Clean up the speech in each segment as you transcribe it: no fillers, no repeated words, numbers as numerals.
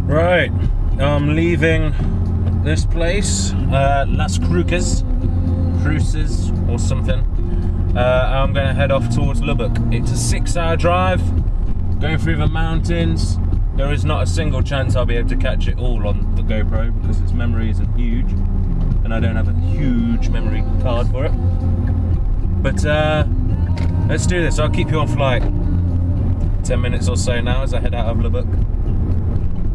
Right, I'm leaving this place, Las Cruces or something. I'm going to head off towards Lubbock. It's a 6-hour drive, going through the mountains. There is not a single chance I'll be able to catch it all on the GoPro because its memory isn't huge, and I don't have a huge memory card for it. But let's do this. I'll keep you on for like 10 minutes or so now as I head out of Lubbock.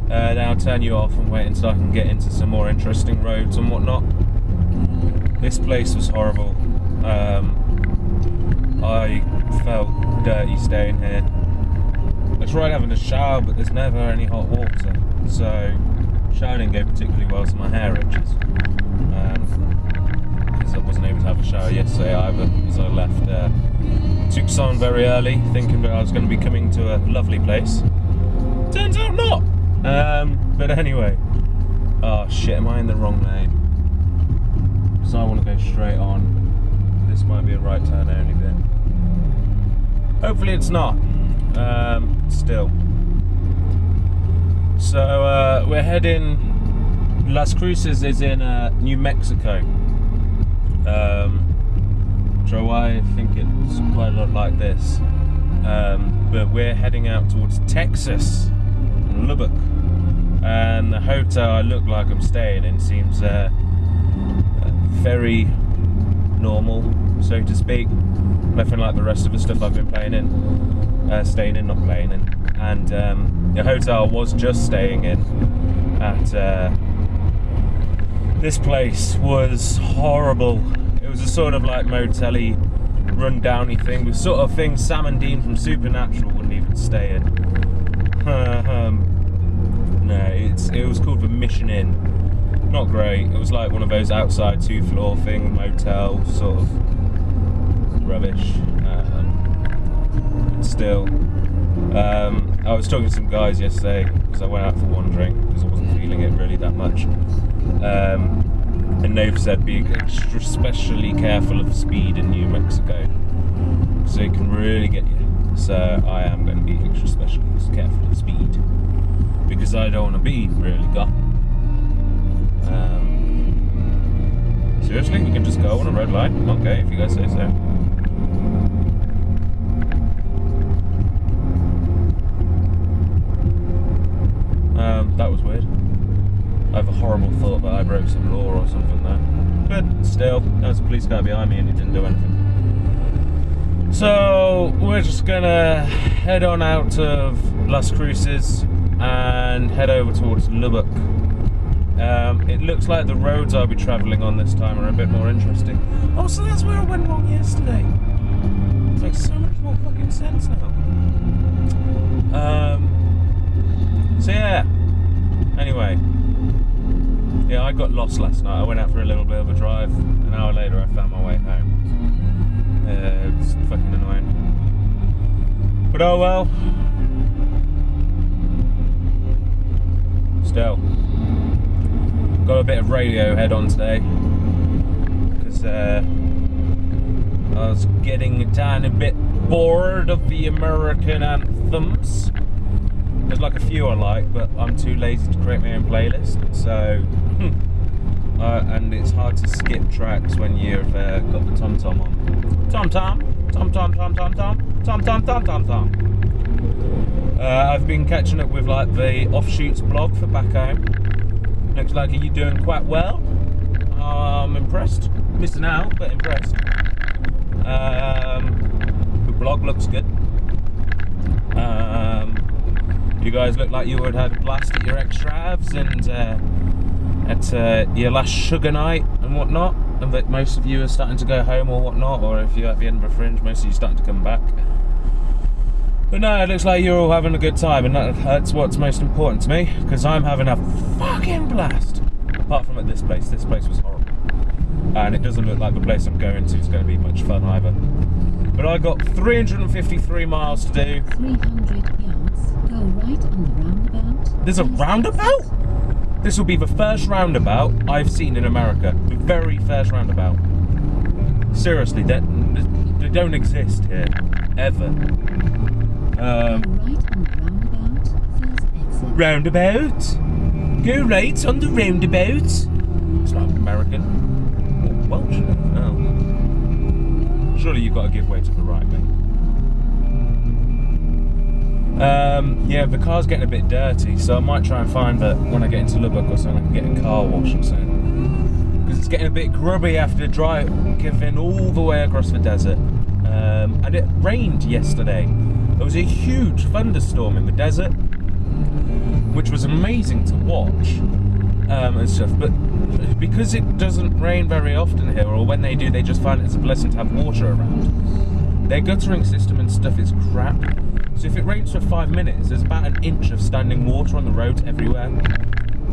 Then I'll turn you off and wait until I can get into some more interesting roads and whatnot. This place was horrible. I felt dirty staying here. I tried having a shower, but there's never any hot water, so shower didn't go particularly well to my hair edges. Because I wasn't able to have a shower yesterday either, because I left Tucson very early, thinking that I was going to be coming to a lovely place. Turns out not. But anyway, oh shit, am I in the wrong lane? So I want to go straight on. This might be a right turn only bit. Hopefully it's not. Still. So we're heading. Las Cruces is in New Mexico. So I think it's quite a lot like this. But we're heading out towards Texas, in Lubbock. And the hotel I look like I'm staying in seems very normal, so to speak. Nothing like the rest of the stuff I've been staying in, not playing in. And the hotel I was just staying in at this place was horrible. It was a sort of like motel-y, run-downy thing, with sort of things Sam and Dean from Supernatural wouldn't even stay in. No, it was called the Mission Inn. Not great. It was like one of those outside 2-floor thing, motel, sort of rubbish. But still, I was talking to some guys yesterday because I went out for one drink because I wasn't feeling it really that much. And they've said be especially careful of speed in New Mexico, so it can really get you. So I am going to be extra specially careful of speed, because I don't want to be really gone. Seriously, we can just go on a red light? Okay, if you guys say so. That was weird. I have a horrible thought that I broke some law or something there. But still, there was a police car behind me and he didn't do anything. So we're just gonna head on out of Las Cruces and head over towards Lubbock. It looks like the roads I'll be travelling on this time are a bit more interesting. Oh, so that's where I went wrong yesterday. It makes so much more fucking sense now. So yeah. Anyway. Yeah, I got lost last night. I went out for a little bit of a drive. An hour later I found my way home. It was fucking annoying. But oh well. Still. Got a bit of Radiohead on today. Because I was getting a tiny bit bored of the American anthems. There's like a few I like, but I'm too lazy to create my own playlist. So, and it's hard to skip tracks when you've got the tom-tom on. Tom-tom, tom-tom, tom-tom, tom, tom-tom, tom-tom, tom. I've been catching up with like the Offshoots blog for back home. Looks like you're doing quite well. I'm impressed. Missing out, but impressed. The blog looks good. You guys look like you would have had a blast at your extras and at your last sugar night and whatnot, and that most of you are starting to go home or whatnot, or if you're at the Edinburgh Fringe, most of you are starting to come back. But no, it looks like you're all having a good time, and that's what's most important to me, because I'm having a fucking blast. Apart from at this place was horrible. And it doesn't look like the place I'm going to is going to be much fun either. But I got 353 miles to do. 300 yards, go right on the roundabout. There's a roundabout? This will be the first roundabout I've seen in America. The very first roundabout. Seriously, they don't exist here. Ever. Right on the roundabout, first exit. roundabout. Go right on the roundabout. It's not American. Or Welsh. Oh. Surely you've got to give way to the right, mate. Yeah, the car's getting a bit dirty, so I might try and find that when I get into Lubbock or something, I can get a car wash or something. Because it's getting a bit grubby after driving all the way across the desert. And it rained yesterday. There was a huge thunderstorm in the desert, which was amazing to watch and stuff. But because it doesn't rain very often here, or when they do, they just find it's a blessing to have water around. Their guttering system and stuff is crap. So if it rains for 5 minutes, there's about an inch of standing water on the roads everywhere,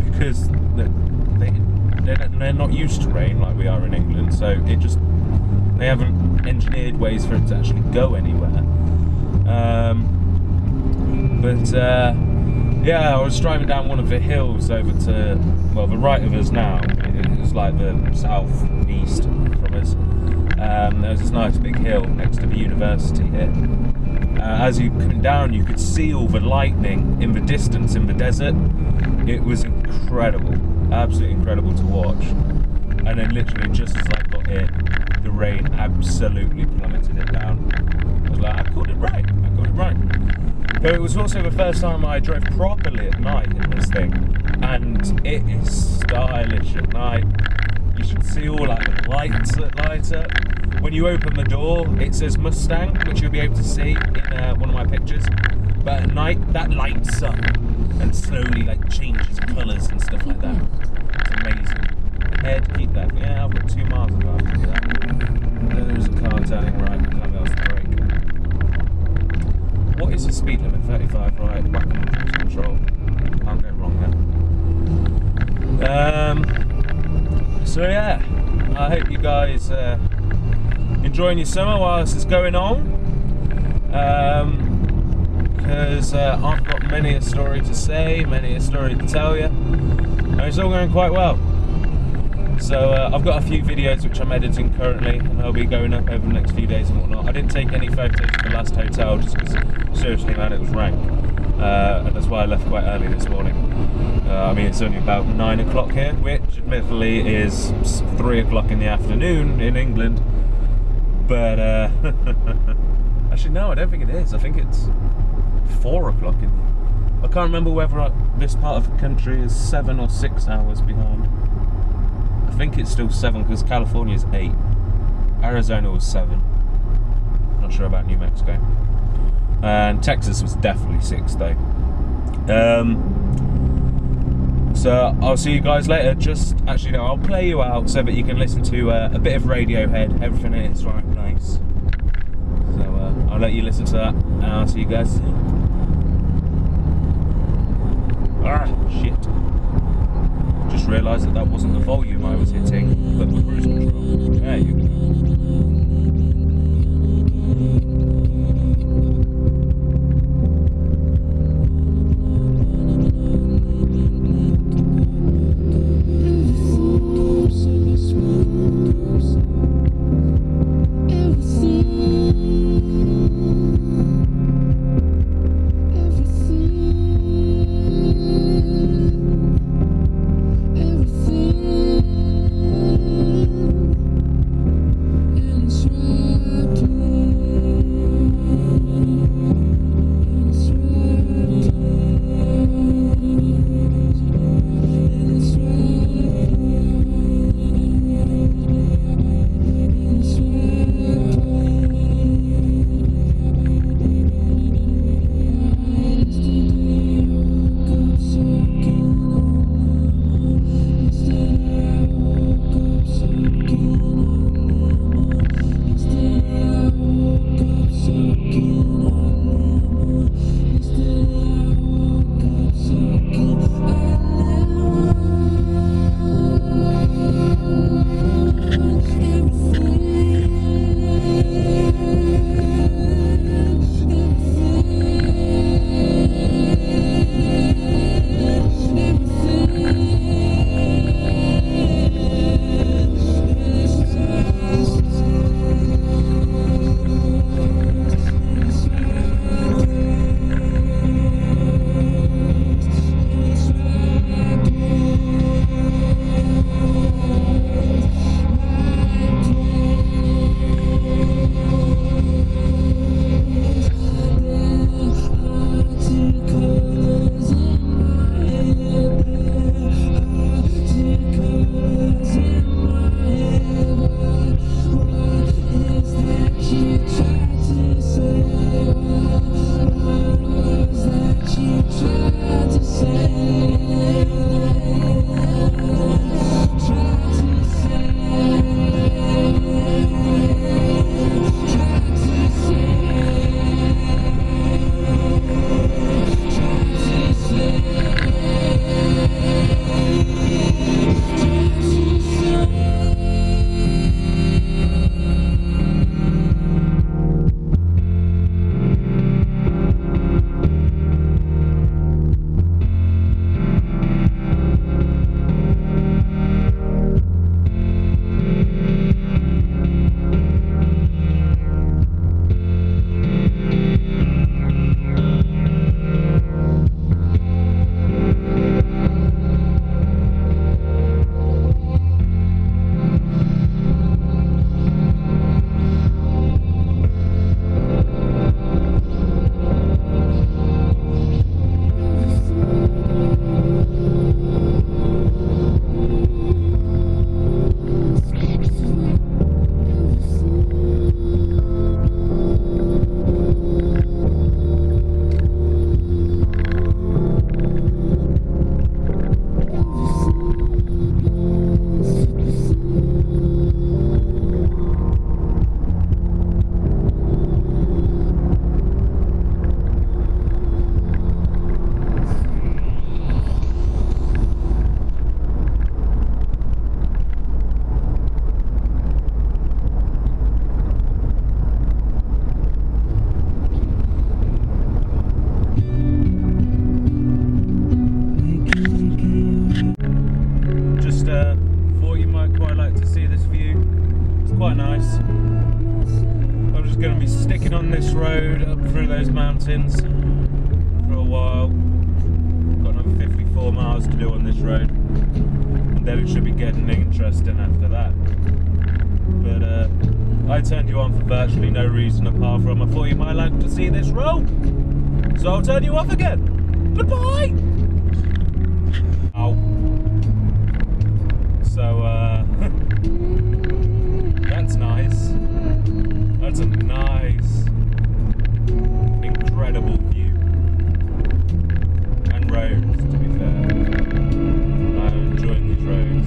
because they're not used to rain like we are in England. So they haven't engineered ways for it to actually go anywhere. Yeah, I was driving down one of the hills over to, well, the right of us now. It's like the south-east from us. There's this nice big hill next to the university here. As you come down, you could see all the lightning in the distance in the desert. It was incredible, absolutely incredible to watch. And then literally just as I got hit, the rain absolutely plummeted it down. I was like, I got it right. But it was also the first time I drove properly at night in this thing, and it is stylish at night. You should see all like the lights that light up. When you open the door, it says Mustang, which you'll be able to see in one of my pictures. But at night, that lights up and slowly like changes colours and stuff like that. It's amazing. Ahead, keep that. Yeah, I've got 2 miles ago after do that. There's a car turning right. Can't be able to brake. What is the speed limit? 35 right. Whack on cruise control. Can't go wrong there. So yeah, I hope you guys enjoying your summer while this is going on. Because I've got many a story to say, many a story to tell you, and it's all going quite well. So I've got a few videos which I'm editing currently, and they'll be going up over the next few days and whatnot. I didn't take any photos of the last hotel just because, seriously man, it was rank. And that's why I left quite early this morning. I mean, it's only about 9 o'clock here, which admittedly is 3 o'clock in the afternoon in England. But actually no, I don't think it is. I think it's 4 o'clock I can't remember whether this part of the country is 7 or 6 hours behind. I think it's still 7 because California's 8. Arizona was 7. Not sure about New Mexico. And Texas was definitely 6 though. So I'll see you guys later. Actually no, I'll play you out so that you can listen to a bit of Radiohead, Everything in its Right Place. So I'll let you listen to that, and I'll see you guys soon. Ah, shit. Just realised that wasn't the volume I was hitting, but the cruise control. There you go. road up through those mountains for a while. Got another 54 miles to do on this road, and then it should be getting interesting after that. But I turned you on for virtually no reason apart from I thought you might like to see this road, so I'll turn you off again. Goodbye! Ow. So, that's nice. That's a nice, incredible view. And roads, to be fair. I'm enjoying these roads.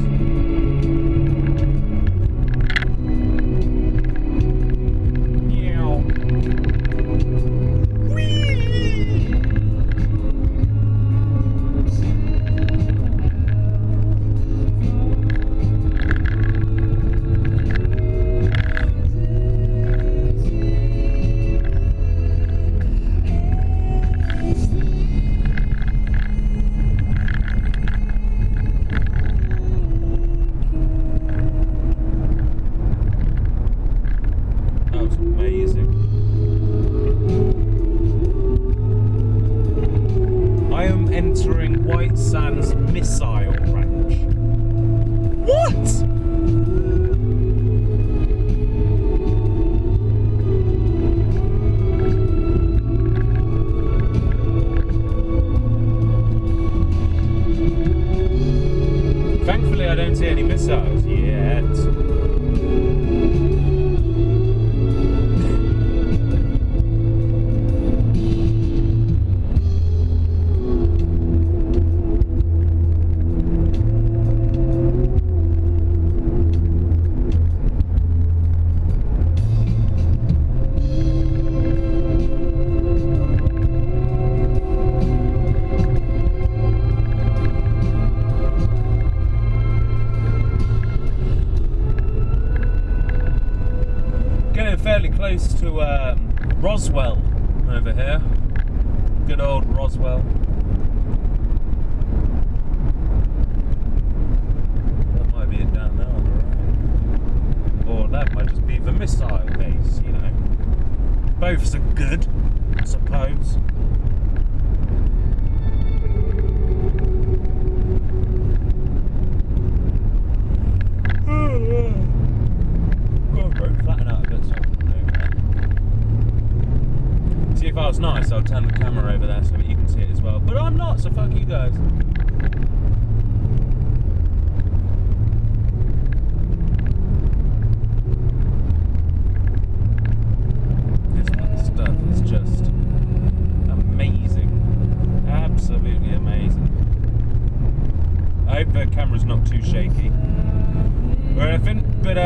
Missile range. What? Thankfully, I don't see any missiles yet. Fairly close to Roswell over here. Good old Roswell. That might be it down there on the right. Or that might just be the missile base, you know. Both are good, I suppose. If I was nice, I'll turn the camera over there so that you can see it as well. But I'm not, so fuck you guys. This kind of stuff is just amazing. Absolutely amazing. I hope the camera's not too shaky or anything, but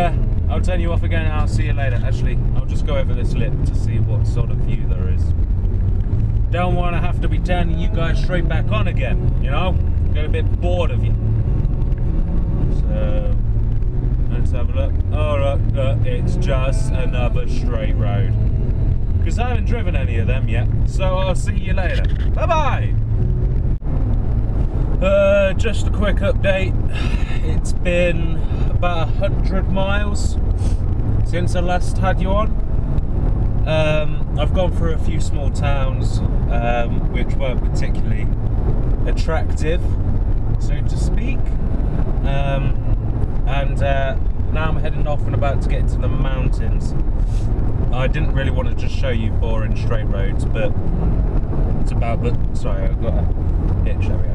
I'll turn you off again and I'll see you later. Actually, I'll just go over this lip to see what sort of view there is. Don't want to have to be turning you guys straight back on again, you know? Get a bit bored of you. So, let's have a look. Alright, it's just another straight road. Because I haven't driven any of them yet, so I'll see you later. Bye-bye! Just a quick update. It's been about 100 miles since I last had you on. I've gone through a few small towns which weren't particularly attractive, so to speak, and now I'm heading off and about to get into the mountains. I didn't really want to just show you boring straight roads, but it's about the... Sorry, I've got a hitch, there we go.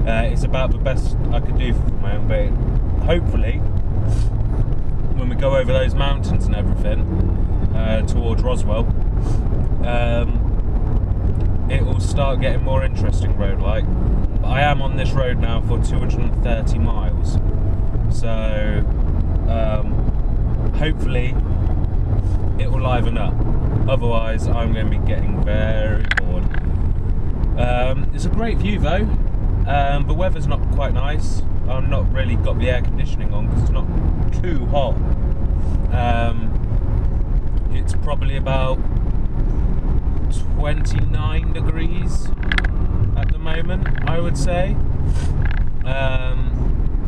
It's about the best I could do for my own, but hopefully when we go over those mountains and everything towards Roswell, it will start getting more interesting road-like. But I am on this road now for 230 miles, so hopefully it will liven up. Otherwise I'm going to be getting very bored. It's a great view though. The weather's not quite nice. I've not really got the air conditioning on because it's not too hot. It's probably about 29 degrees at the moment, I would say,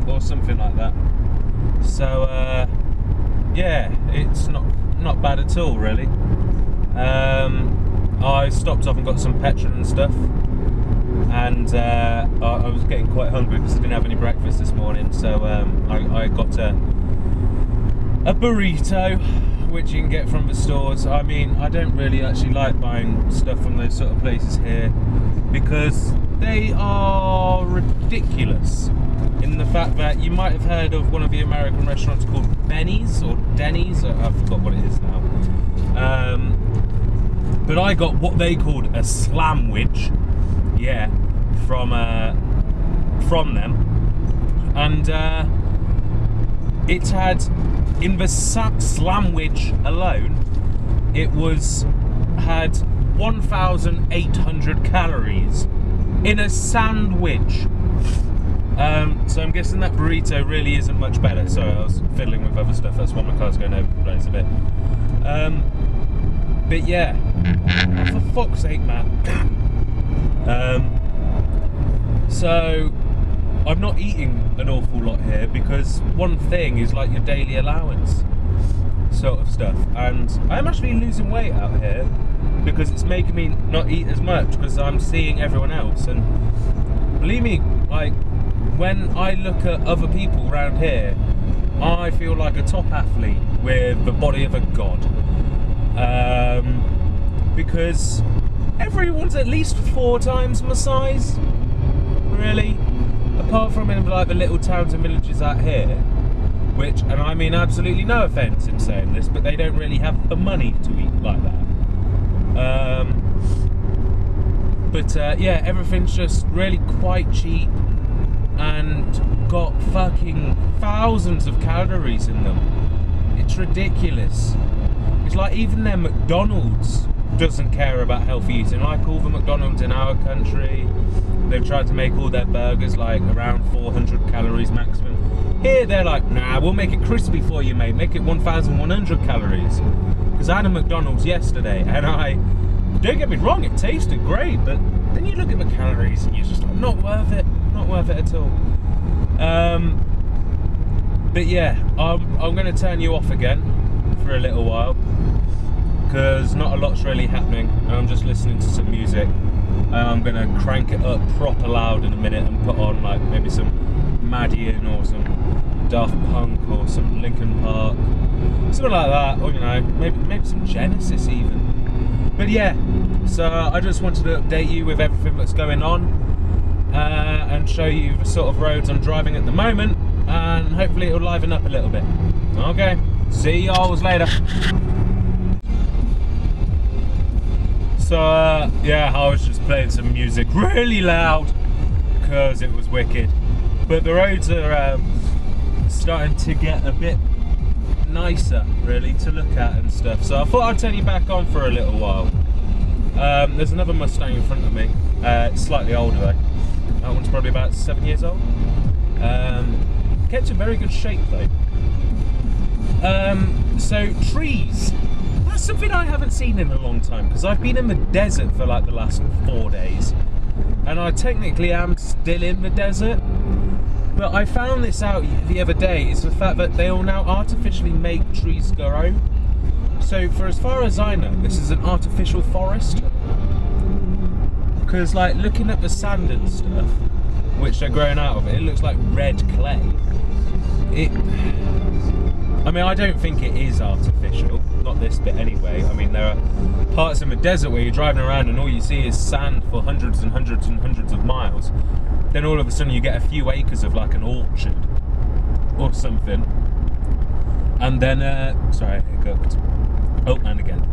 or something like that. So yeah, it's not bad at all, really. I stopped off and got some petrol and stuff, and I was getting quite hungry because I didn't have any breakfast this morning, so I got a burrito, which you can get from the stores. I mean, I don't really actually like buying stuff from those sort of places here because they are ridiculous in the fact that you might have heard of one of the American restaurants called Benny's or Denny's, I forgot what it is now. But I got what they called a slamwich, yeah, from them, and it had, in the slamwich alone, it had 1,800 calories in a sandwich. So I'm guessing that burrito really isn't much better. Sorry, I was fiddling with other stuff. That's why my car's going over the place a bit. But yeah, for fuck's sake, man. So I'm not eating an awful lot here because one thing is like your daily allowance sort of stuff, and I'm actually losing weight out here because it's making me not eat as much because I'm seeing everyone else. And believe me, like, when I look at other people around here, I feel like a top athlete with the body of a god, because everyone's at least 4 times my size, really, apart from in like the little towns and villages out here, which, and I mean absolutely no offence in saying this, but they don't really have the money to eat like that. Yeah, everything's just really quite cheap and got fucking thousands of calories in them. It's ridiculous. It's like even their McDonald's doesn't care about healthy eating. Like all the McDonald's in our country, they've tried to make all their burgers like around 400 calories maximum. Here they're like, nah, we'll make it crispy for you, mate. Make it 1,100 calories. Because I had a McDonald's yesterday, and don't get me wrong, it tasted great, but then you look at the calories and you're just like, not worth it at all. But yeah, I'm going to turn you off again for a little while because not a lot's really happening, and I'm just listening to some music. I'm going to crank it up proper loud in a minute and put on like maybe some Madian or some Daft Punk or some Linkin Park, something like that, or you know, maybe some Genesis even. But yeah, so I just wanted to update you with everything that's going on and show you the sort of roads I'm driving at the moment, and hopefully it'll liven up a little bit. Okay, see y'all later. So yeah, I was just playing some music really loud because it was wicked. But the roads are starting to get a bit nicer, really, to look at and stuff. So I thought I'd turn you back on for a little while. There's another Mustang in front of me. It's slightly older though. That one's probably about 7 years old. Kept in very good shape though. So trees. That's something I haven't seen in a long time because I've been in the desert for like the last 4 days. And I technically am still in the desert. But I found this out the other day, is the fact that they will now artificially make trees grow. So for as far as I know, this is an artificial forest. Because like looking at the sand and stuff, which they're growing out of it looks like red clay. I mean, I don't think it is artificial, not this bit anyway. I mean, there are parts in the desert where you're driving around and all you see is sand for hundreds and hundreds and hundreds of miles. Then all of a sudden you get a few acres of like an orchard or something, and then sorry, I hiccuped. Oh, and again.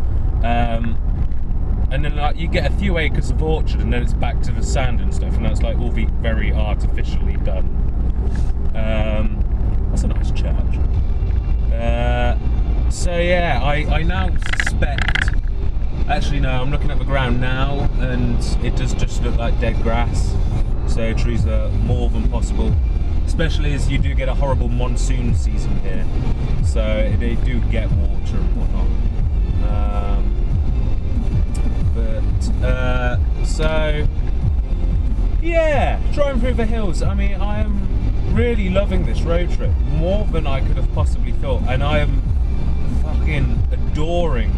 And then like you get a few acres of orchard, and then it's back to the sand and stuff, and that's like all very artificially done. That's a nice church. So yeah, I now suspect. Actually, no, I'm looking at the ground now, and it does just look like dead grass. So trees are more than possible, especially as you do get a horrible monsoon season here. So they do get water and whatnot. So yeah, driving through the hills. I mean, I am really loving this road trip more than I could have possibly thought, and I am fucking adoring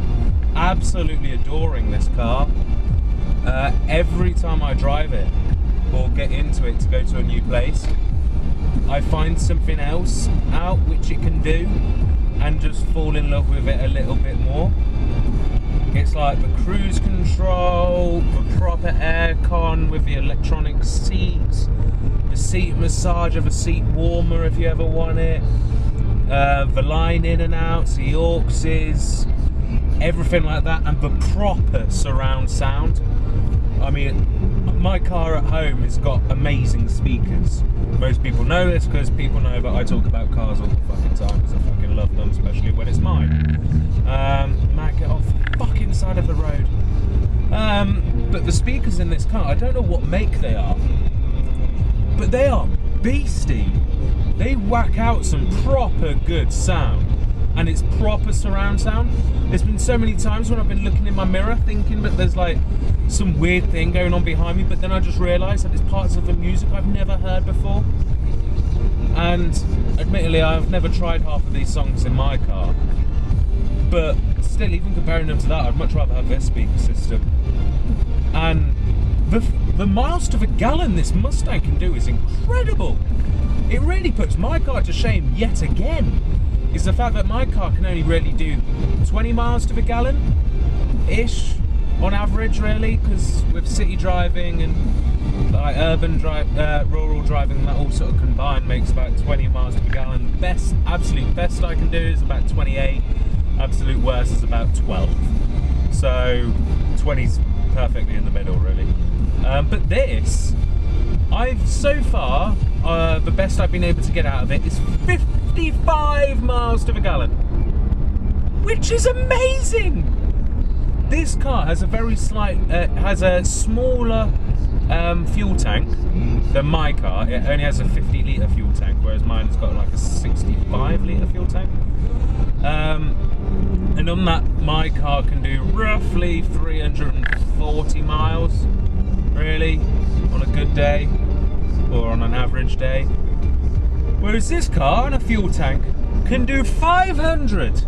absolutely adoring this car. Every time I drive it or get into it to go to a new place, I find something else out which it can do and just fall in love with it a little bit more. It's like the cruise control, the proper aircon with the electronic seats, the seat massager, the seat warmer if you ever want it, the line in and outs, the auxes, everything like that, and the proper surround sound. I mean, my car at home has got amazing speakers. Most people know this because people know that I talk about cars all the fucking time because I fucking love them, especially when it's mine. Matt, get off the fucking side of the road. But the speakers in this car, I don't know what make they are, but they are beastie. They whack out some proper good sound, and it's proper surround sound. There's been so many times when I've been looking in my mirror thinking that there's like some weird thing going on behind me, but then I just realised that there's parts of the music I've never heard before. And admittedly, I've never tried half of these songs in my car, but still, even comparing them to that, I'd much rather have this speaker system. And the miles to the gallon this Mustang can do is incredible. It really puts my car to shame yet again. Is the fact that my car can only really do 20 miles to the gallon-ish on average, really, because with city driving and like urban rural driving, that all sort of combined makes about 20 miles to the gallon. The best, absolute best I can do is about 28. Absolute worst is about 12. So 20's perfectly in the middle, really. But this, so far, the best I've been able to get out of it is 55 miles to the gallon, which is amazing. This car has a very has a smaller fuel tank than my car. It only has a 50 litre fuel tank, whereas mine's got like a 65 litre fuel tank. And on that, my car can do roughly 340 miles, really, on a good day, or on an average day. Whereas this car and a fuel tank can do 500.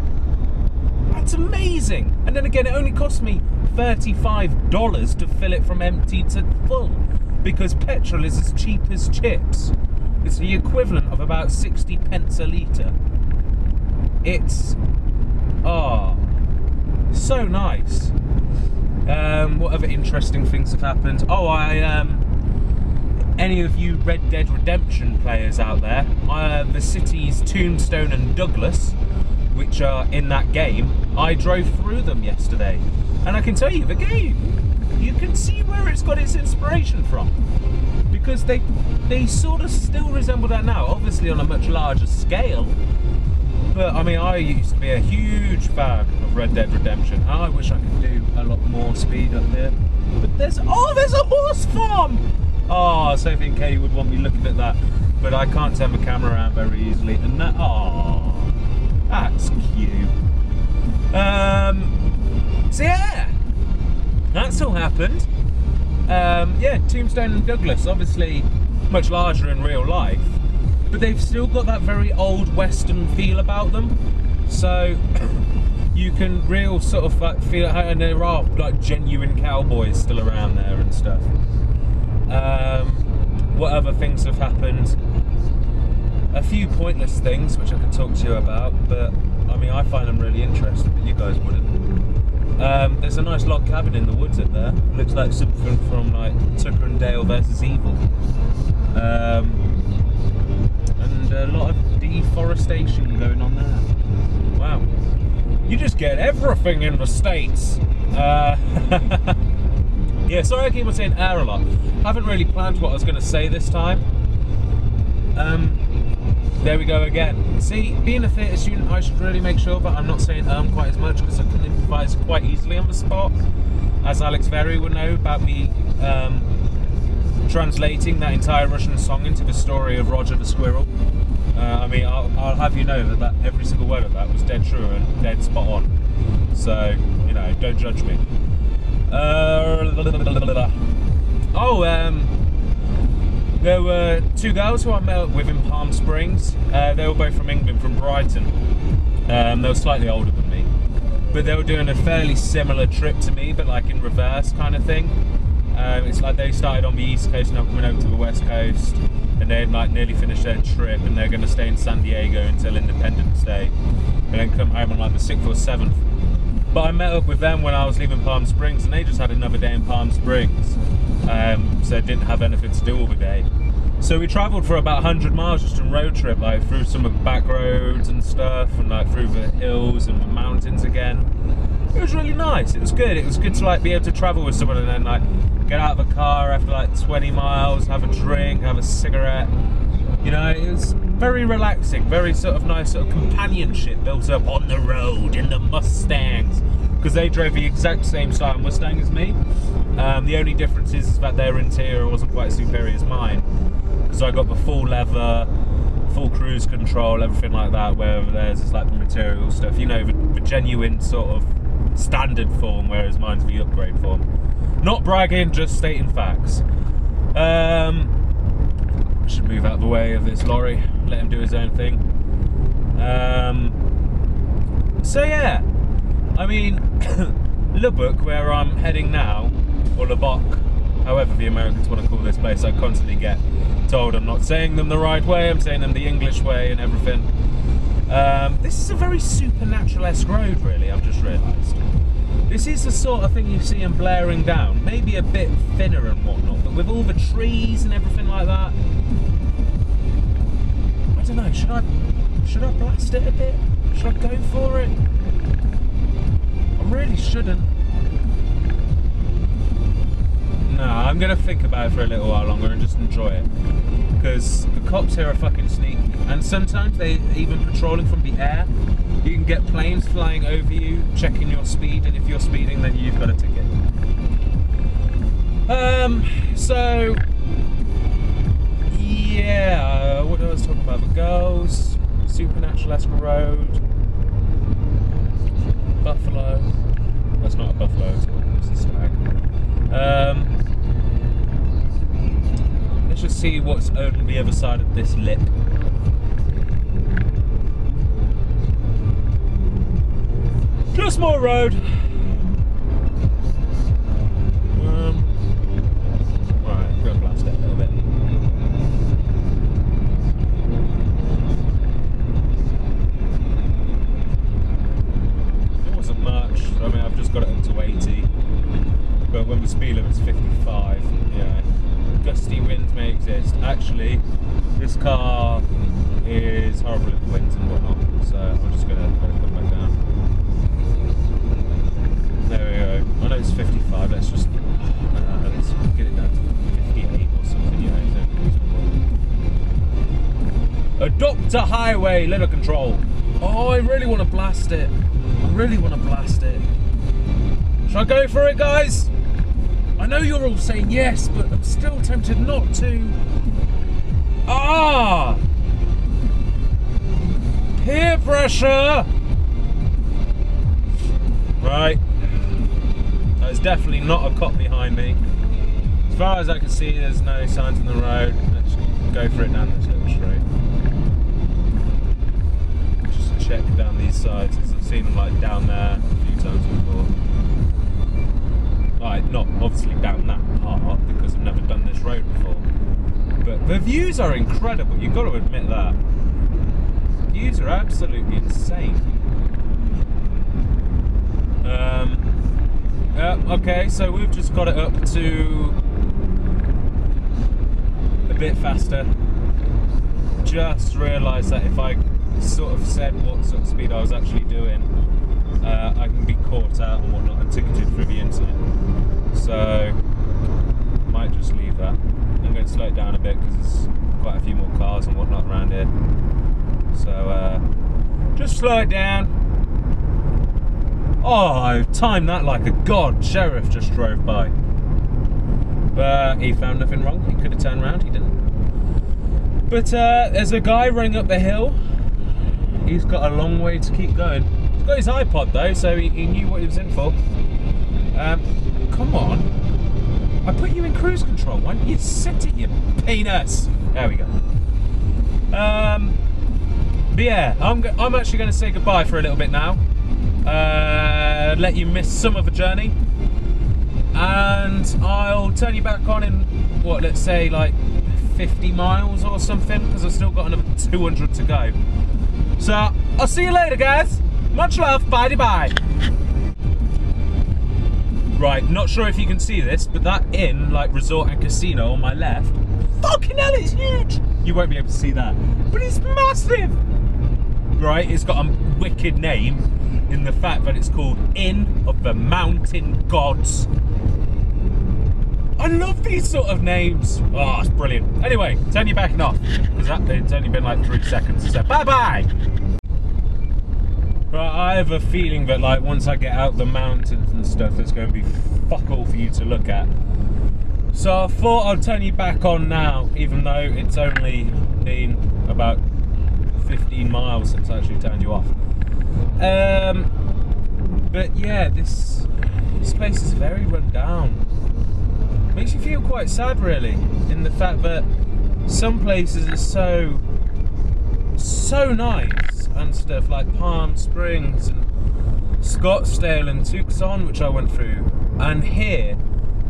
That's amazing. And then again, it only cost me $35 to fill it from empty to full, because petrol is as cheap as chips. It's the equivalent of about 60 pence a litre. It's, so nice. What other interesting things have happened? Any of you Red Dead Redemption players out there, the cities Tombstone and Douglas, which are in that game, I drove through them yesterday, and I can tell you, the game, you can see where it's got its inspiration from, because they sort of still resemble that now, obviously on a much larger scale. But I mean, I used to be a huge fan of Red Dead Redemption. I wish I could do a lot more speed up here. But there's a horse farm! I was hoping Katie would want me looking at that, but I can't turn the camera around very easily. And that, that's cute. So yeah, that's all happened. Yeah, Tombstone and Douglas, obviously much larger in real life, but they've still got that very old western feel about them. So you can real sort of like feel it, and there are like genuine cowboys still around there and stuff. What other things have happened? A few pointless things which I could talk to you about, but I mean, I find them really interesting, but you guys wouldn't. There's a nice log cabin in the woods up there. Looks like something from like Tucker and Dale versus Evil. And a lot of deforestation going on there. Wow. You just get everything in the States. Yeah, sorry I keep on saying air a lot. Haven't really planned what I was going to say this time. There we go again. See, being a theatre student, I should really make sure that I'm not saying quite as much, because I can improvise quite easily on the spot. As Alex Very would know about me translating that entire Russian song into the story of Roger the Squirrel. I mean, I'll have you know that every single word of that was dead true and dead spot on. So, you know, don't judge me. There were two girls who I met with in Palm Springs. They were both from England, from Brighton. They were slightly older than me. but they were doing a fairly similar trip to me, but like in reverse kind of thing. It's like they started on the East Coast and I'm coming over to the West Coast, and they'd like nearly finished their trip, and they're going to stay in San Diego until Independence Day, and then come home on like the 6th or 7th. But I met up with them when I was leaving Palm Springs, and they just had another day in Palm Springs, so didn't have anything to do all the day. So we travelled for about 100 miles just on road trip, like through some of the back roads and stuff, and like through the hills and the mountains again. It was really nice. It was good. It was good to like be able to travel with someone and then like get out of a car after like 20 miles, have a drink, have a cigarette. You know, it was very relaxing, very sort of nice sort of companionship built up on the road in the Mustangs, because they drove the exact same style Mustang as me. The only difference is that their interior wasn't quite as superior as mine, because I got the full leather, full cruise control, everything like that, where theirs is like the material stuff, you know, the genuine sort of standard form, whereas mine's the upgrade form. Not bragging, just stating facts. Should move out of the way of this lorry, let him do his own thing. So yeah, I mean, Lubbock, where I'm heading now, or Lubbock, however the Americans want to call this place, I constantly get told I'm not saying them the right way, I'm saying them the English way and everything. This is a very supernatural-esque road, really, I've just realised. This is the sort of thing you see them blaring down, maybe a bit thinner and whatnot, but with all the trees and everything like that. I don't know, should I blast it a bit? Should I go for it? I really shouldn't. No, I'm going to think about it for a little while longer and just enjoy it. Because the cops here are fucking sneaky. And sometimes they even patrolling from the air. You can get planes flying over you, checking your speed, and if you're speeding, then you've got a ticket. So yeah, what I was talking about, the girls, supernatural-esque road, buffalo. That's not a buffalo, it's a stag. Let's just see what's on the other side of this lip. Just more road. Right, go blast it a little bit. It wasn't much. I mean, I've just got it up to 80. But when the speed limit's 55, yeah. Gusty winds may exist. Actually, this car is horrible at winds and whatnot, so I'm just going to come back down. There we go. I know it's 55, let's just let's get it down to 58 or something, you know. Adopt a highway, lever control. Oh, I really want to blast it. I really want to blast it. Should I go for it, guys? I know you're all saying yes, but I'm still tempted not to. Ah! Peer pressure! Right. There's definitely not a cop behind me. As far as I can see, there's no signs on the road. Let's go for it down this little street. Just check down these sides, because I've seen them like down there a few times before. Like, not obviously down that part, because I've never done this road before. But the views are incredible, you've got to admit that. The views are absolutely insane. Okay, so we've just got it up to a bit faster. Just realised that if I sort of said what sort of speed I was actually doing, I can be caught out and whatnot and ticketed through the internet. So, might just leave that. I'm going to slow it down a bit because there's quite a few more cars and whatnot around here. So, just slow it down. Oh, I timed that like a god. Sheriff just drove by. But he found nothing wrong. He could have turned around, he didn't. But there's a guy running up the hill. He's got a long way to keep going. He's got his iPod though, so he knew what he was in for. Come on. I put you in cruise control. Why don't you set it, you penis? There we go. But yeah, I'm actually going to say goodbye for a little bit now. let you miss some of the journey, and I'll turn you back on in, what, let's say like 50 miles or something, because I've still got another 200 to go. So I'll see you later, guys. Much love. Bye bye. Right, not sure if you can see this, but that inn, like resort and casino on my left, fucking hell, it's huge. You won't be able to see that, but it's massive. Right, it's got a wicked name in the fact that it's called Inn of the Mountain Gods. I love these sort of names. Oh, it's brilliant. Anyway, turn your back off. It's only been like 3 seconds, so bye-bye. Right, I have a feeling that like once I get out the mountains and stuff, there's going to be fuck all for you to look at. So I thought I'd turn you back on now, even though it's only been about 15 miles since I actually turned you off. But yeah, this place is very run down. Makes you feel quite sad, really, in the fact that some places are so nice and stuff, like Palm Springs and Scottsdale and Tucson, which I went through, and here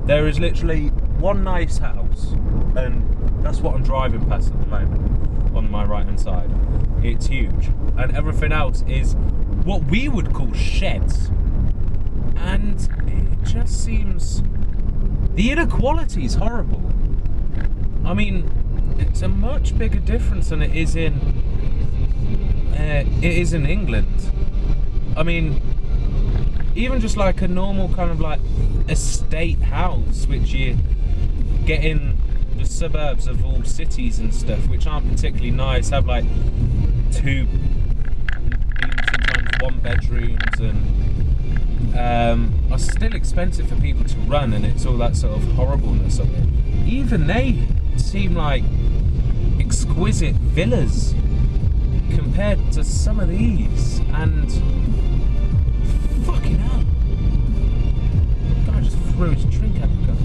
there is literally one nice house, and that's what I'm driving past at the moment on my right hand side. It's huge, and everything else is what we would call sheds, and it just seems the inequality is horrible. I mean, it's a much bigger difference than it is in England. I mean, even just like a normal kind of like estate house, which you get in the suburbs of all cities and stuff, which aren't particularly nice, have like 2, even sometimes 1 bedrooms, and are still expensive for people to run, and it's all that sort of horribleness of it. Even they seem like exquisite villas compared to some of these, and fucking hell, guy just threw his drink out the cup.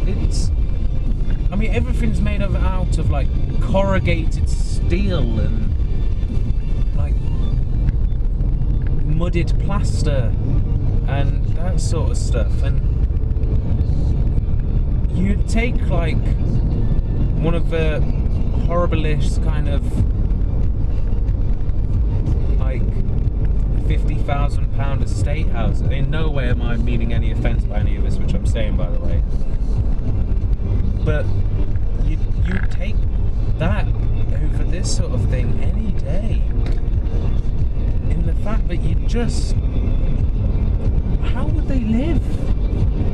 It's, I mean, everything's made out of like corrugated steel and like mudded plaster and that sort of stuff, and you'd take like one of the horriblest kind of like £50,000 estate house. In no way am I meaning any offence by any of this, which I'm saying, by the way. But you'd take that over this sort of thing any day. In the fact that you just, how would they live?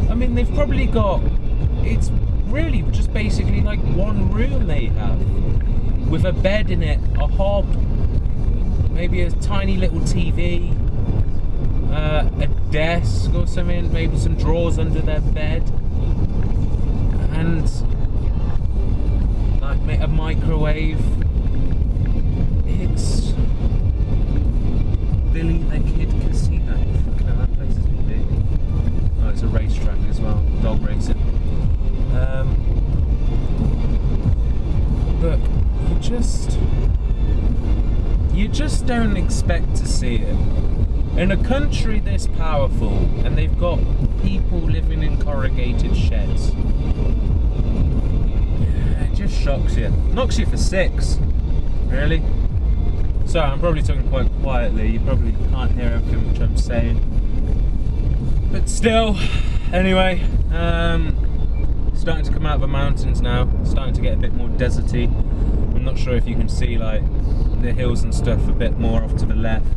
I mean, they've probably got, it's really just basically like one room they have, with a bed in it, a hob, maybe a tiny little TV, a desk or something, maybe some drawers under their bed, and like a microwave. It's Billy the Kid Casino. No, that place is big. Oh, it's a racetrack as well, dog racing. But you just don't expect to see it. In a country this powerful, and they've got people living in corrugated sheds, it just shocks you. Knocks you for 6, really. Sorry, I'm probably talking quite quietly, you probably can't hear everything which I'm saying. But still, anyway, starting to come out of the mountains now, starting to get a bit more deserty. I'm not sure if you can see like the hills and stuff a bit more off to the left.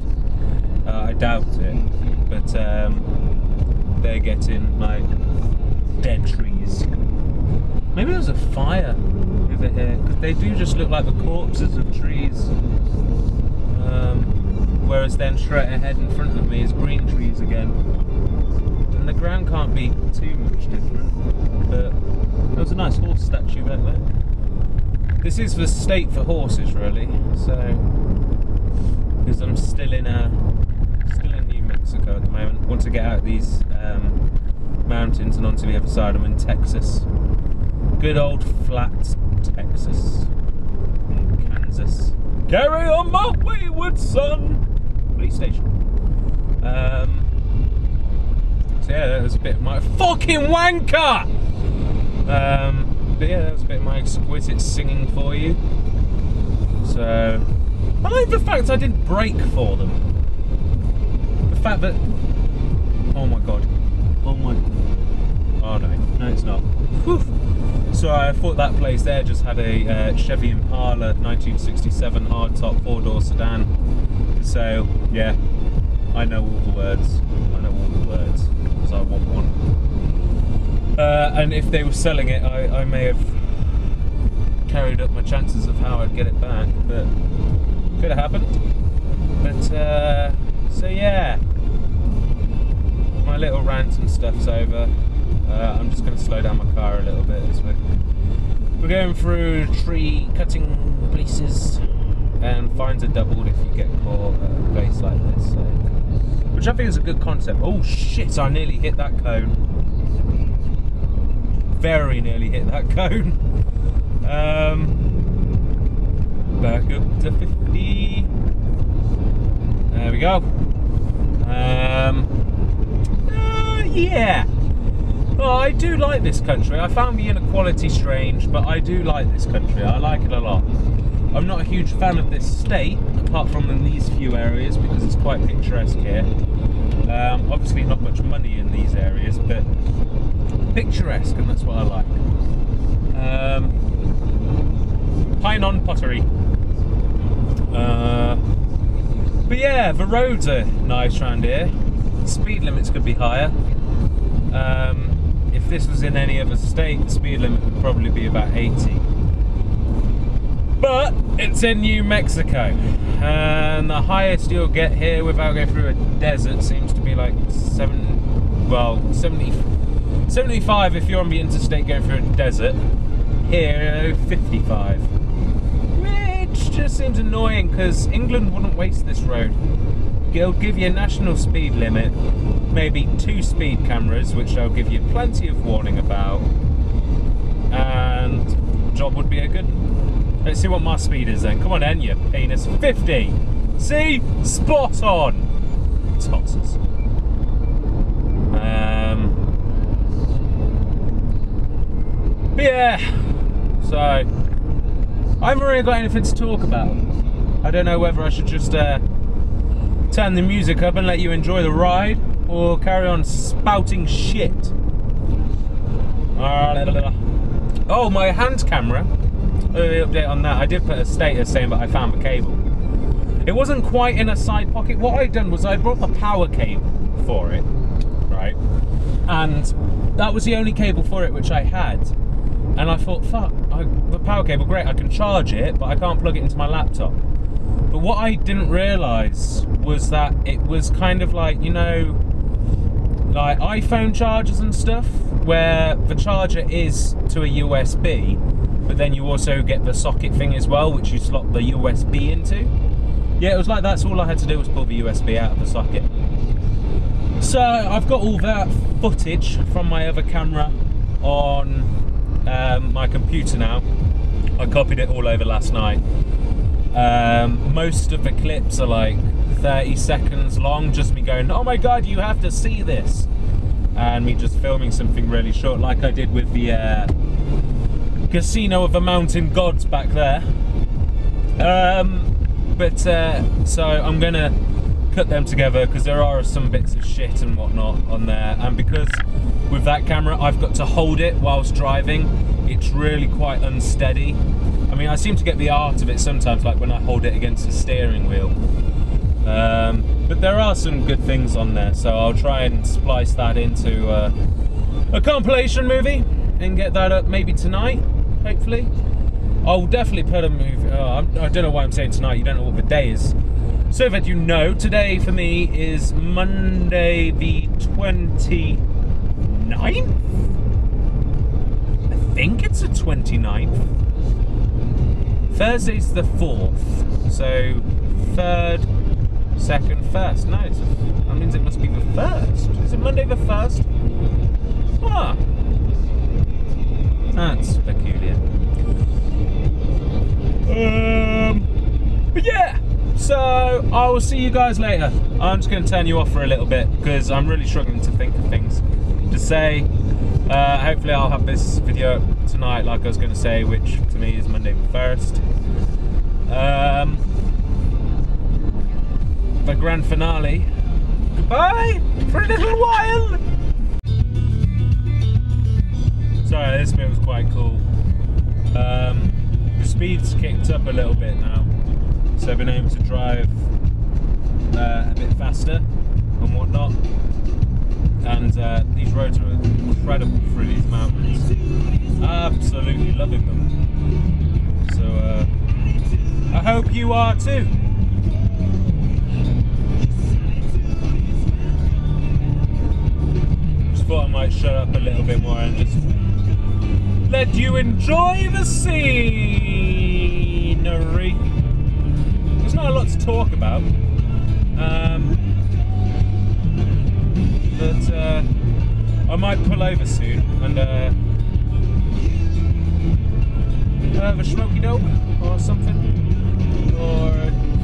I doubt it, but they're getting like dead trees. Maybe there's a fire over here, because they do just look like the corpses of trees. Whereas then straight ahead in front of me is green trees again. And the ground can't be too much different, but there was a nice horse statue back there. This is the state for horses, really, so, because I'm still in New Mexico at the moment. Once I get out of these mountains and onto the other side, I'm in Texas. Good old flat Texas. Kansas. Carry on my wayward son. Police station. So yeah, that was a bit of my fucking wanker. But yeah, that was a bit of my exquisite singing for you. So I like the fact I didn't brake for them. The fact that, oh my god, oh no, it's not. Whew. So I thought that place there just had a Chevy Impala 1967 hardtop 4-door sedan for sale. Yeah, I know all the words. Because I want one. And if they were selling it, I may have carried up my chances of how I'd get it back, but could have happened. But so yeah, my little rant and stuff's over. I'm just going to slow down my car a little bit as we're going through tree cutting places, and fines are doubled if you get caught at a place like this, so, which I think is a good concept. Oh shit, I nearly hit that cone. Very nearly hit that cone. Back up to 50. There we go. Yeah. Oh, I do like this country. I found the inequality strange, but I do like this country. I like it a lot. I'm not a huge fan of this state, apart from in these few areas, because it's quite picturesque here. Obviously not much money in these areas, but picturesque, and that's what I like. Pine on pottery. But yeah, the roads are nice around here. Speed limits could be higher. If this was in any other state, the speed limit would probably be about 80. But it's in New Mexico, and the highest you'll get here without going through a desert seems to be like 75 if you're on the interstate going through a desert. Here, 55. Which just seems annoying, because England wouldn't waste this road. It'll give you a national speed limit, maybe 2 speed cameras, which they'll give you plenty of warning about, and the job would be a good one. Let's see what my speed is then. Come on then, you penis. 50! See? Spot on! Tosses. But yeah, so I haven't really got anything to talk about. I don't know whether I should just turn the music up and let you enjoy the ride, or carry on spouting shit. Oh, my hand camera. Update on that. I did put a status saying that I found the cable. It wasn't quite in a side pocket. What I'd done was I brought the power cable for it, right? And that was the only cable for it which I had. And I thought, fuck, the power cable, great, I can charge it, but I can't plug it into my laptop. But what I didn't realise was that it was kind of like, you know, like iPhone chargers and stuff, where the charger is to a USB, but then you also get the socket thing as well, which you slot the USB into. Yeah, it was like that's all I had to do was pull the USB out of the socket. So I've got all that footage from my other camera on my computer now. I copied it all over last night. Most of the clips are like 30 seconds long, just me going, oh my god, you have to see this, and me just filming something really short, like I did with the Casino of the Mountain Gods back there. So I'm gonna cut them together, because there are some bits of shit and whatnot on there, and because with that camera I've got to hold it whilst driving, it's really quite unsteady. I mean, I seem to get the art of it sometimes, like when I hold it against the steering wheel. But there are some good things on there, so I'll try and splice that into a compilation movie and get that up maybe tonight, hopefully. I'll definitely put a movie. I don't know why I'm saying tonight, you don't know what the day is. So that you know, today for me is Monday the 29th? I think it's the 29th. Thursday's the 4th. So 3rd, 2nd, 1st. No, that means it must be the 1st. Is it Monday the 1st? Ah. That's peculiar. But yeah, So I will see you guys later. I'm just going to turn you off for a little bit because I'm really struggling to think of things to say. Hopefully I'll have this video tonight, like I was going to say, which to me is Monday the 1st. The grand finale. Goodbye for a little while. Sorry, this bit was quite cool. The speed's kicked up a little bit now, so I've been able to drive a bit faster and whatnot. And these roads are incredible through these mountains. Absolutely loving them. So I hope you are too. Just thought I might shut up a little bit more and just let you enjoy the scenery. There's not a lot to talk about. But I might pull over soon and have a smoky dog or something, or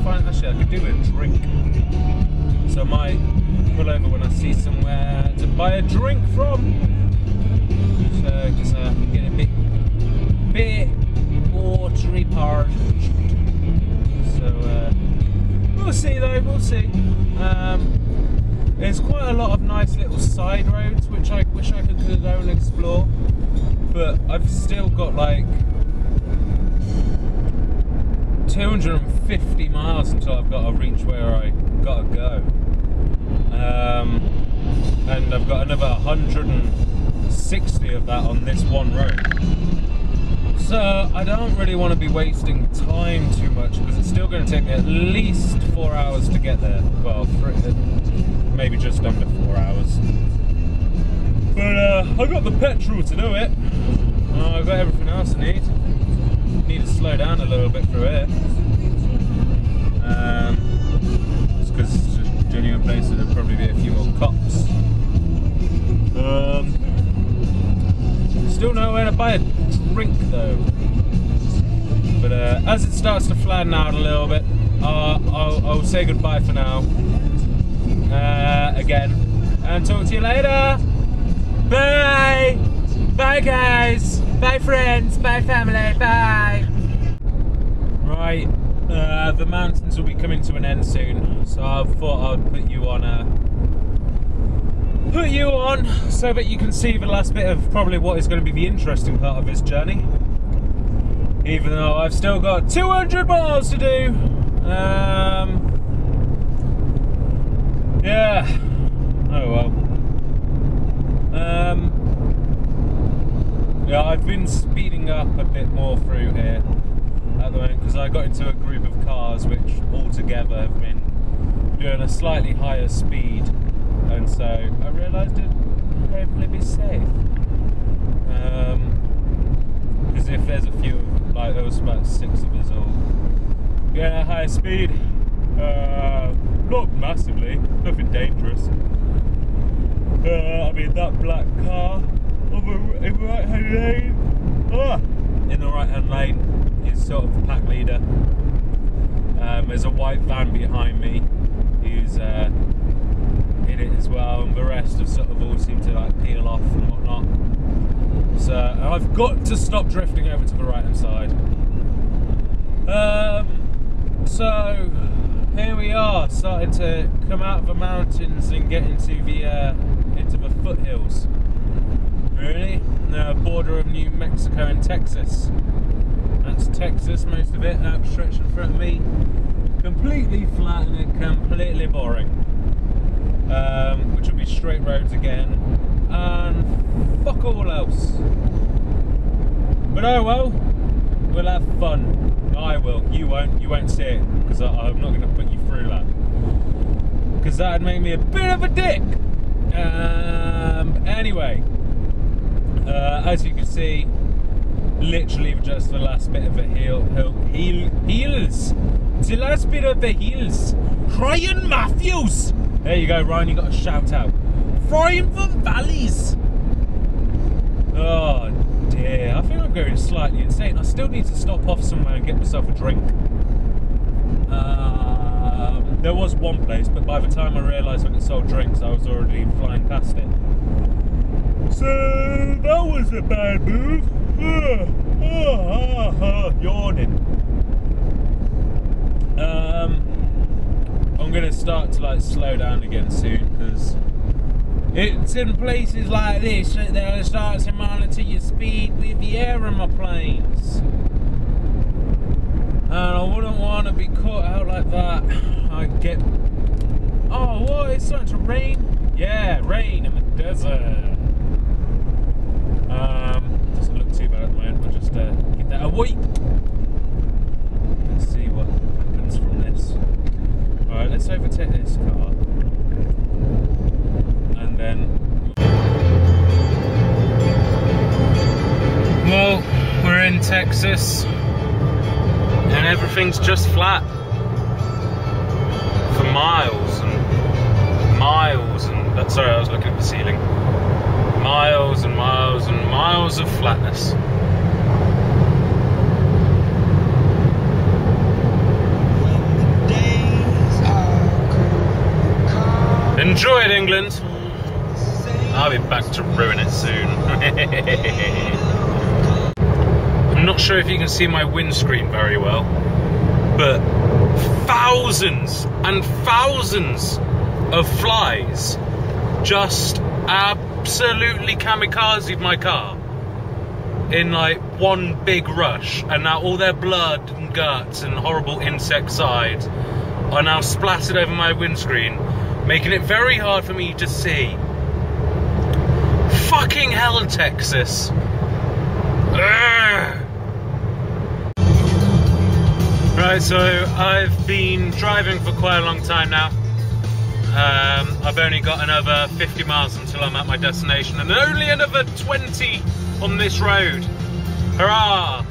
actually I could do a drink, so I might pull over when I see somewhere to buy a drink from, because I'm getting a bit watery parched, so we'll see though, we'll see. There's quite a lot of nice little side roads which I wish I could go and explore, but I've still got like 250 miles until I've got to reach where I gotta go, and I've got another 160 of that on this one road. So I don't really want to be wasting time too much because it's still going to take me at least 4 hours to get there. Well, maybe just under 4 hours. But I got the petrol to do it. I've got everything else I need. Need to slow down a little bit through here. Just because it's just genuine places, there'll probably be a few more cops. Still nowhere to buy a drink though. But as it starts to flatten out a little bit, I'll say goodbye for now. Again, and talk to you later. Bye! Bye guys! Bye friends! Bye family! Bye! Right, the mountains will be coming to an end soon, so I thought I'd put you on so that you can see the last bit of probably what is going to be the interesting part of this journey. Even though I've still got 200 miles to do. Yeah. Oh well. Yeah, I've been speeding up a bit more through here at the moment because I got into a group of cars which altogether have been doing a slightly higher speed, and so I realised it'd hopefully be safe. Because if there's a few, like there was about 6 of us all going at a higher speed, not massively, nothing dangerous. I mean that black car in the right hand lane, in the right hand lane is sort of the pack leader. There's a white van behind me who's in it as well, and the rest have sort of all seemed to like peel off and whatnot. So I've got to stop drifting over to the right hand side. So here we are, starting to come out of the mountains and get into the foothills. Really, the border of New Mexico and Texas. That's Texas, most of it outstretched in front of me. Completely flat and completely boring. Which will be straight roads again, and fuck all else. But oh well, we'll have fun. I will. You won't. You won't see it because I'm not going to put you through that. Because that'd make me a bit of a dick. Anyway, as you can see, literally just the last bit of the hills. The last bit of the hills. Ryan Matthews. There you go, Ryan. You got a shout out. Ryan from Valleys. Oh dear, I think I'm going slightly insane. I still need to stop off somewhere and get myself a drink. There was one place, but by the time I realised that it sold drinks, I was already flying past it. So that was a bad move. Yawning. I'm gonna start to like slow down again soon, because it's in places like this that they'll start to monitor your speed with the aeroplanes. And I wouldn't want to be caught out like that. I get... Oh, what? It's starting to rain? Yeah, rain in the desert. Doesn't look too bad at the moment. We'll just get that away. Let's see what happens from this. Alright, let's overtake this car. And then... Well, we're in Texas. And everything's just flat. For miles and miles and... Sorry, I was looking at the ceiling. Miles and miles and miles of flatness. Enjoy it, England. I'll be back to ruin it soon. I'm not sure if you can see my windscreen very well, but thousands and thousands of flies just absolutely kamikazed my car in like one big rush, and now all their blood and guts and horrible insecticide are now splattered over my windscreen, making it very hard for me to see. Fucking hell, Texas. Ugh. Right, so I've been driving for quite a long time now. I've only got another 50 miles until I'm at my destination, and only another 20 on this road. Hurrah!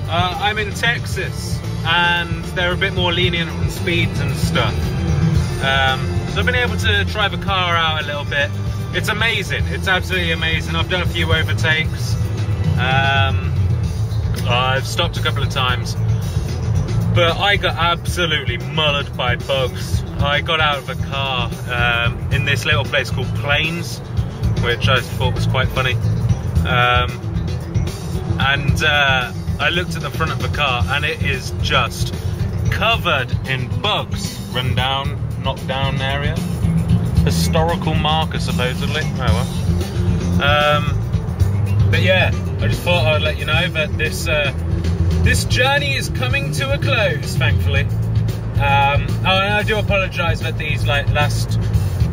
I'm in Texas, and they're a bit more lenient on speeds and stuff. So I've been able to drive a car out a little bit. It's amazing. It's absolutely amazing. I've done a few overtakes. I've stopped a couple of times. But I got absolutely mullered by bugs. I got out of a car in this little place called Plains, which I thought was quite funny. I looked at the front of the car, and it is just covered in bugs. Run down, knocked down area. Historical marker, supposedly. Oh well. But yeah, I just thought I'd let you know that this journey is coming to a close, thankfully. And I do apologise that these last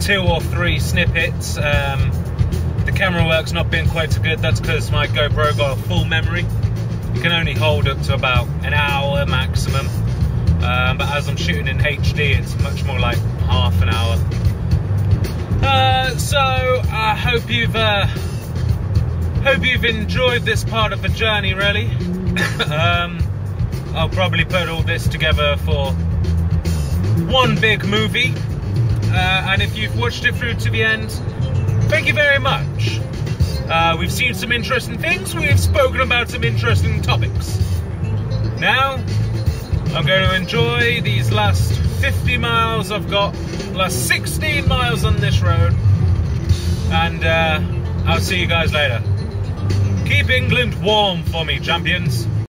2 or 3 snippets, the camera work's not been quite so good. That's because my GoPro got a full memory. You can only hold up to about an hour maximum. But as I'm shooting in HD, it's much more like half an hour. So I hope you've enjoyed this part of the journey, really. I'll probably put all this together for one big movie, and if you've watched it through to the end, thank you very much. We've seen some interesting things, we've spoken about some interesting topics. Now I'm going to enjoy these last 50 miles I've got, last 16 miles on this road, and I'll see you guys later. Keep England warm for me, champions.